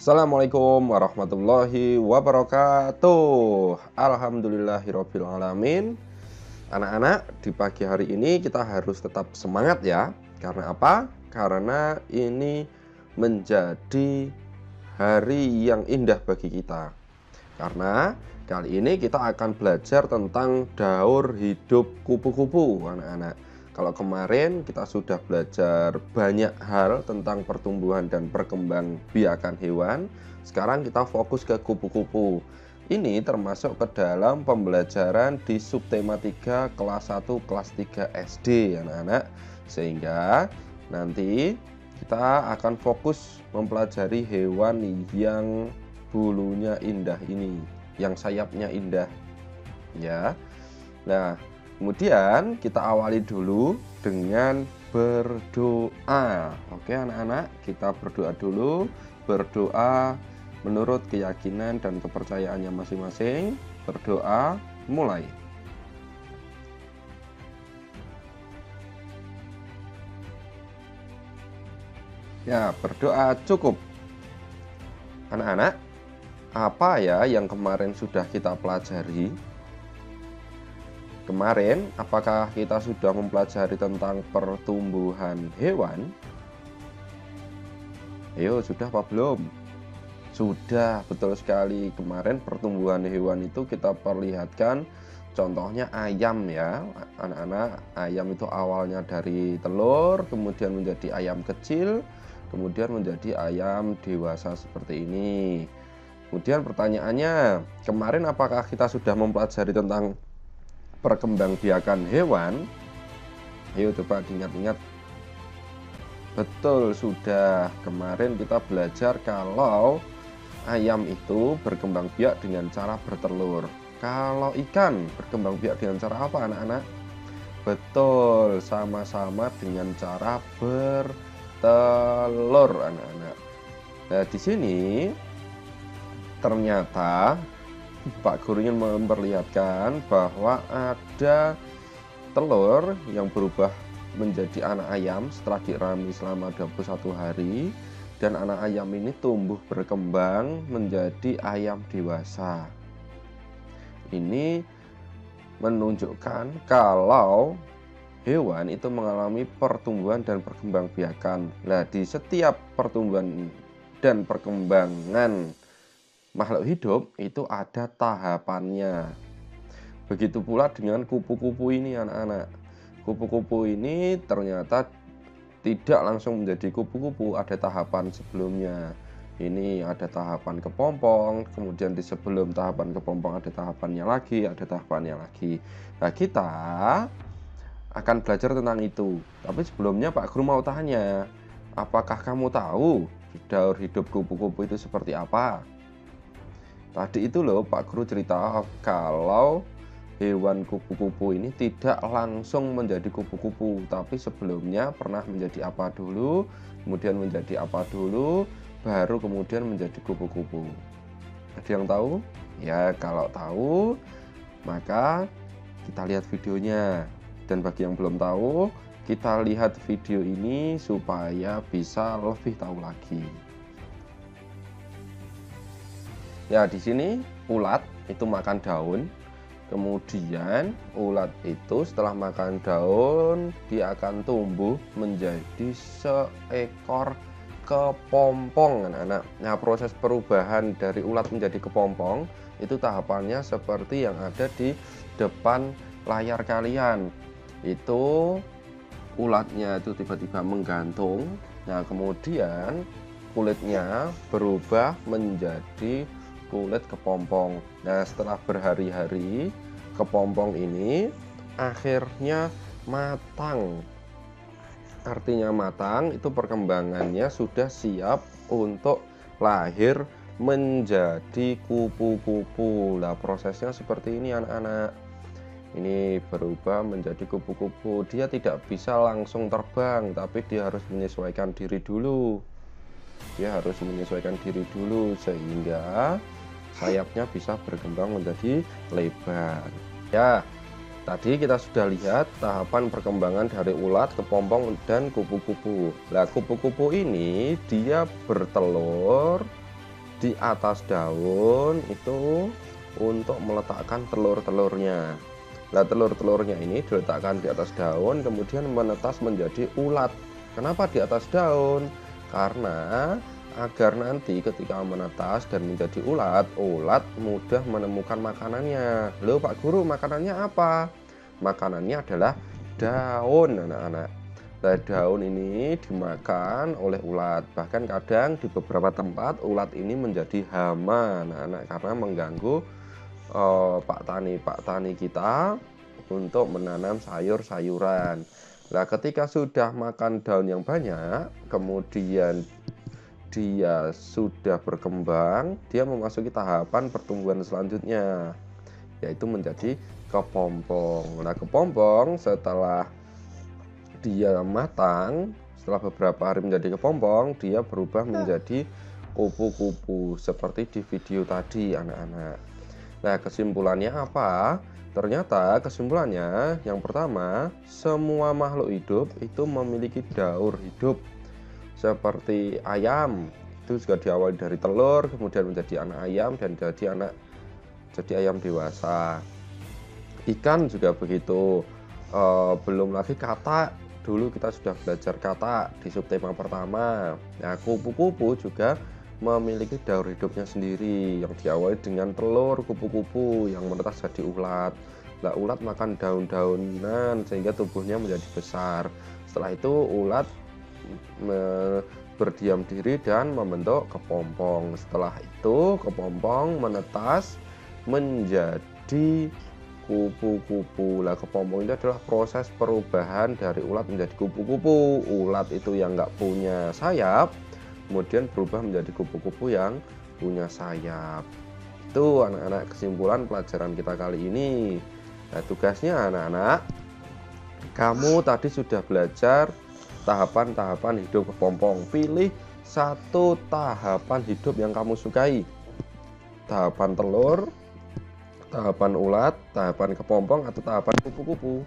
Assalamualaikum warahmatullahi wabarakatuh. Alhamdulillahirabbil alamin. Anak-anak, di pagi hari ini kita harus tetap semangat ya. Karena apa? Karena ini menjadi hari yang indah bagi kita. Karena kali ini kita akan belajar tentang daur hidup kupu-kupu, anak-anak. Kalau kemarin kita sudah belajar banyak hal tentang pertumbuhan dan perkembangbiakan hewan, sekarang kita fokus ke kupu-kupu. Ini termasuk ke dalam pembelajaran di subtema 3 kelas 1 kelas 3 SD, anak-anak. Sehingga nanti kita akan fokus mempelajari hewan yang bulunya indah ini, yang sayapnya indah ya. Nah, kemudian kita awali dulu dengan berdoa. Oke anak-anak, kita berdoa dulu. Berdoa menurut keyakinan dan kepercayaannya masing-masing. Berdoa, mulai. Ya, berdoa cukup. Anak-anak, apa ya yang kemarin sudah kita pelajari? Kemarin, apakah kita sudah mempelajari tentang pertumbuhan hewan? Ayo, sudah apa belum? Sudah, betul sekali. Kemarin pertumbuhan hewan itu kita perlihatkan contohnya ayam ya. Anak-anak, ayam itu awalnya dari telur, kemudian menjadi ayam kecil, kemudian menjadi ayam dewasa seperti ini. Kemudian pertanyaannya, kemarin apakah kita sudah mempelajari tentang perkembangbiakan hewan? Ayo coba diingat-ingat. Betul, sudah. Kemarin kita belajar kalau ayam itu berkembang biak dengan cara bertelur. Kalau ikan berkembang biak dengan cara apa, anak-anak? Betul, sama-sama dengan cara bertelur, anak-anak. Nah, di sini ternyata Pak Guru ingin memperlihatkan bahwa ada telur yang berubah menjadi anak ayam setelah dirami selama 21 hari, dan anak ayam ini tumbuh berkembang menjadi ayam dewasa. Ini menunjukkan kalau hewan itu mengalami pertumbuhan dan perkembangbiakan. Nah, di setiap pertumbuhan dan perkembangan makhluk hidup itu ada tahapannya. Begitu pula dengan kupu-kupu ini, anak-anak. Kupu-kupu ini ternyata tidak langsung menjadi kupu-kupu, ada tahapan sebelumnya. Ini ada tahapan kepompong, kemudian di sebelum tahapan kepompong ada tahapannya lagi, ada tahapannya lagi. Nah, kita akan belajar tentang itu. Tapi sebelumnya Pak Guru mau tanya, apakah kamu tahu daur hidup kupu-kupu itu seperti apa? Tadi itu loh Pak Guru cerita kalau hewan kupu-kupu ini tidak langsung menjadi kupu-kupu, tapi sebelumnya pernah menjadi apa dulu, kemudian menjadi apa dulu, baru kemudian menjadi kupu-kupu. Ada yang tahu? Ya, kalau tahu maka kita lihat videonya. Dan bagi yang belum tahu, kita lihat video ini supaya bisa lebih tahu lagi. Ya, di sini ulat itu makan daun. Kemudian ulat itu setelah makan daun, dia akan tumbuh menjadi seekor kepompong, anak-anak. Nah, proses perubahan dari ulat menjadi kepompong itu tahapannya seperti yang ada di depan layar kalian. Itu ulatnya itu tiba-tiba menggantung. Nah, kemudian kulitnya berubah menjadi kulit kepompong. Nah, setelah berhari-hari, kepompong ini akhirnya matang. Artinya matang itu perkembangannya sudah siap untuk lahir menjadi kupu-kupu. Nah, prosesnya seperti ini, anak-anak. Ini berubah menjadi kupu-kupu. Dia tidak bisa langsung terbang, tapi dia harus menyesuaikan diri dulu. Dia harus menyesuaikan diri dulu sehingga sayapnya bisa berkembang menjadi lebar. Ya, tadi kita sudah lihat tahapan perkembangan dari ulat, kepompong, dan kupu-kupu. Nah, kupu-kupu ini dia bertelur, di atas daun itu untuk meletakkan telur-telurnya. Nah, telur-telurnya ini diletakkan di atas daun, kemudian menetas menjadi ulat. Kenapa di atas daun? Karena agar nanti ketika menetas dan menjadi ulat, ulat mudah menemukan makanannya. Loh Pak Guru, makanannya apa? Makanannya adalah daun, anak-anak. Nah, daun ini dimakan oleh ulat. Bahkan kadang di beberapa tempat ulat ini menjadi hama, anak-anak, karena mengganggu pak tani kita untuk menanam sayur-sayuran. Nah, ketika sudah makan daun yang banyak, kemudian dia sudah berkembang, dia memasuki tahapan pertumbuhan selanjutnya, yaitu menjadi kepompong. Nah, kepompong setelah dia matang, setelah beberapa hari menjadi kepompong, dia berubah menjadi kupu-kupu seperti di video tadi, anak-anak. Nah, kesimpulannya apa? Ternyata kesimpulannya yang pertama, semua makhluk hidup itu memiliki daur hidup. Seperti ayam, itu juga diawali dari telur, kemudian menjadi anak ayam dan jadi ayam dewasa. Ikan juga begitu. Belum lagi kata, dulu kita sudah belajar kata di subtema pertama. Nah, kupu-kupu juga memiliki daur hidupnya sendiri yang diawali dengan telur kupu-kupu yang menetas jadi ulat. Nah, ulat makan daun-daunan sehingga tubuhnya menjadi besar. Setelah itu ulat berdiam diri dan membentuk kepompong. Setelah itu kepompong menetas menjadi kupu-kupu. Lah, kepompong itu adalah proses perubahan dari ulat menjadi kupu-kupu. Ulat itu yang nggak punya sayap kemudian berubah menjadi kupu-kupu yang punya sayap. Itu anak-anak kesimpulan pelajaran kita kali ini. Nah, tugasnya anak-anak, kamu tadi sudah belajar tahapan-tahapan hidup kepompong. Pilih satu tahapan hidup yang kamu sukai. Tahapan telur, tahapan ulat, tahapan kepompong, atau tahapan kupu-kupu.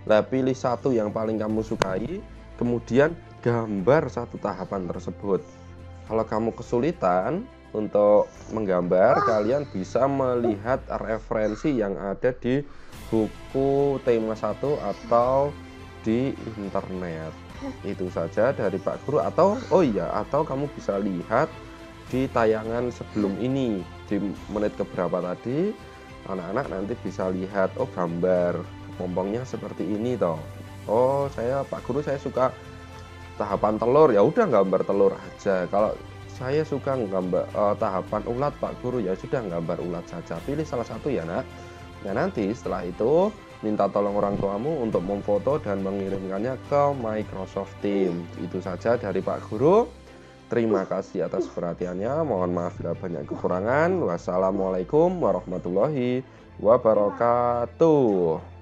Nah, pilih satu yang paling kamu sukai, kemudian gambar satu tahapan tersebut. Kalau kamu kesulitan untuk menggambar, kalian bisa melihat referensi yang ada di buku tema 1 atau di internet. Itu saja dari Pak Guru, atau atau kamu bisa lihat di tayangan sebelum ini di menit keberapa tadi. Anak-anak nanti bisa lihat, gambar kepompongnya seperti ini toh. Pak Guru saya suka tahapan telur, ya udah gambar telur aja. Kalau saya suka gambar tahapan ulat Pak Guru, ya sudah gambar ulat saja. Pilih salah satu ya nak. Nah, nanti setelah itu minta tolong orang tuamu untuk memfoto dan mengirimkannya ke Microsoft Teams. Itu saja dari Pak Guru. Terima kasih atas perhatiannya. Mohon maaf bila banyak kekurangan. Wassalamualaikum warahmatullahi wabarakatuh.